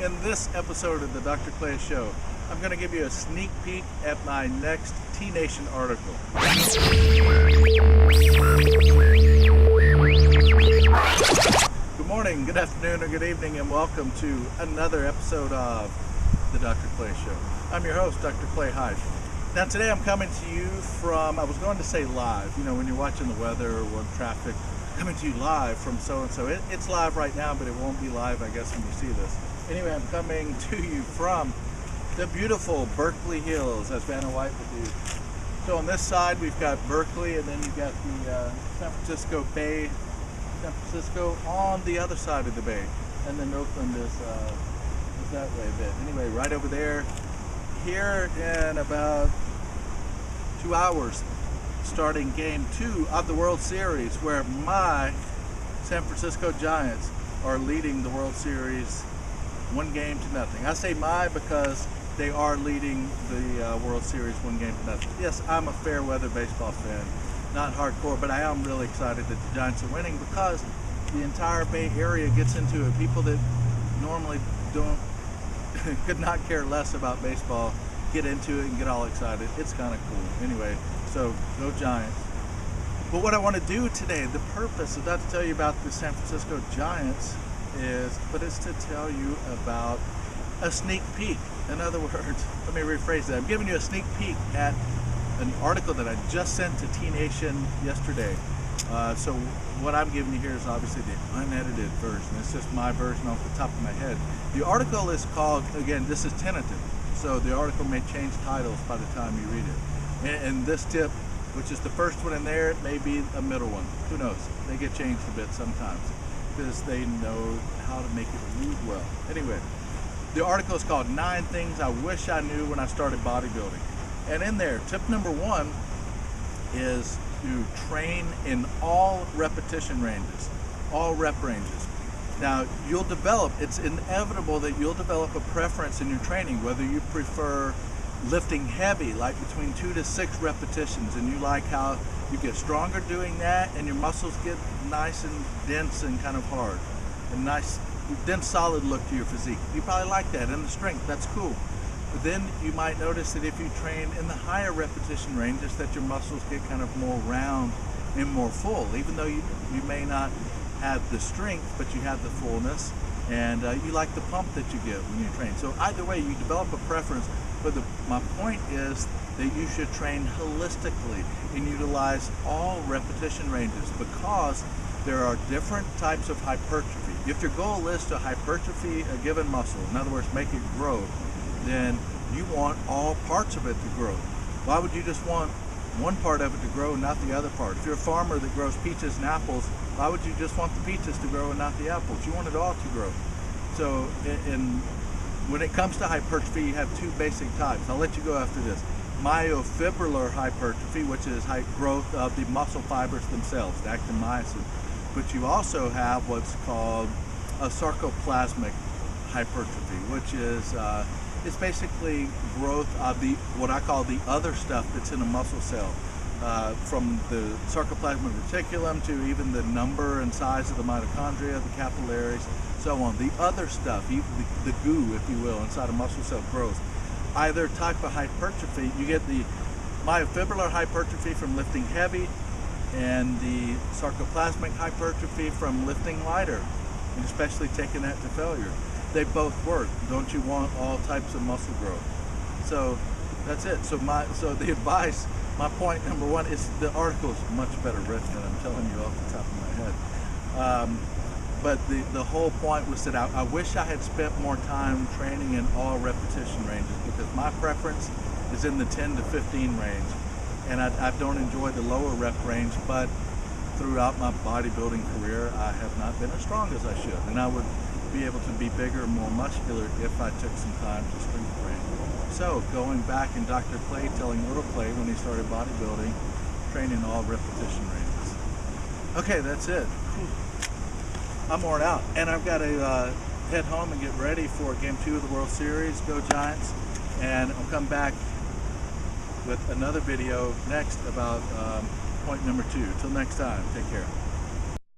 In this episode of the Dr. Clay Show, I'm going to give you a sneak peek at my next T-Nation article. Good morning, good afternoon, or good evening, and welcome to another episode of the Dr. Clay Show. I'm your host, Dr. Clay Hyde. Now today I'm coming to you from, I was going to say live, you know, when you're watching the weather or traffic, coming to you live from so-and-so. It's live right now, but it won't be live, I guess, when you see this. Anyway, I'm coming to you from the beautiful Berkeley Hills, as Vanna White would do. So on this side, we've got Berkeley, and then you've got the San Francisco Bay, San Francisco on the other side of the bay. And then Oakland is that way a bit. Anyway, right over there, here in about 2 hours, starting game 2 of the World Series, where my San Francisco Giants are leading the World Series 1-0. I say my because they are leading the World Series 1-0. Yes, I'm a fair weather baseball fan, not hardcore, but I am really excited that the Giants are winning because the entire Bay Area gets into it. People that normally could not care less about baseball get into it and get all excited. It's kind of cool. Anyway, so go Giants. But what I want to do today, the purpose is not to tell you about the San Francisco Giants, it's to tell you about a sneak peek. In other words, let me rephrase that. I'm giving you a sneak peek at an article that I just sent to T-Nation yesterday. So what I'm giving you here is obviously the unedited version. It's just my version off the top of my head. The article is called, again, this is tentative, so the article may change titles by the time you read it. And this tip, which is the first one in there, it may be a middle one. Who knows? They get changed a bit sometimes because they know how to make it read well. Anyway, the article is called 9 Things I Wish I Knew When I Started Bodybuilding. And in there, tip number 1 is to train in all repetition ranges, all rep ranges. Now, it's inevitable that you'll develop a preference in your training, whether you prefer lifting heavy, like between 2 to 6 repetitions, and you like how you get stronger doing that and your muscles get nice and dense and kind of hard, a nice dense solid look to your physique. You probably like that, and the strength, that's cool. But then you might notice that if you train in the higher repetition ranges, that your muscles get kind of more round and more full, even though you may not have the strength, but you have the fullness, and you like the pump that you get when you train. So either way, you develop a preference, but my point is that you should train holistically and utilize all repetition ranges, because there are different types of hypertrophy. If your goal is to hypertrophy a given muscle, in other words, make it grow, then you want all parts of it to grow. Why would you just want one part of it to grow and not the other part? If you're a farmer that grows peaches and apples, why would you just want the peaches to grow and not the apples? You want it all to grow. So when it comes to hypertrophy, you have 2 basic types. I'll let you go after this. Myofibrillar hypertrophy, which is growth of the muscle fibers themselves, the actin-myosin. But you also have what's called a sarcoplasmic hypertrophy, which is it's basically growth of what I call the other stuff that's in a muscle cell, from the sarcoplasmic reticulum to even the number and size of the mitochondria, the capillaries, so on. The other stuff, the goo, if you will, inside a muscle cell grows. Either type of hypertrophy, you get the myofibrillar hypertrophy from lifting heavy, and the sarcoplasmic hypertrophy from lifting lighter, and especially taking that to failure. They both work. Don't you want all types of muscle growth? So that's it. So the advice, my point number 1 is the article is much better written than I'm telling you off the top of my head. But the whole point was that I wish I had spent more time training in all repetition ranges, because my preference is in the 10 to 15 range. And I don't enjoy the lower rep range, but throughout my bodybuilding career, I have not been as strong as I should. And I would be able to be bigger and more muscular if I took some time to strength train. So going back in Dr. Clay telling Little Clay when he started bodybuilding, training all repetition ranges. Okay, that's it. I'm worn out, and I've got to head home and get ready for Game 2 of the World Series. Go Giants. And I'll come back with another video next about point number 2. Till next time, take care.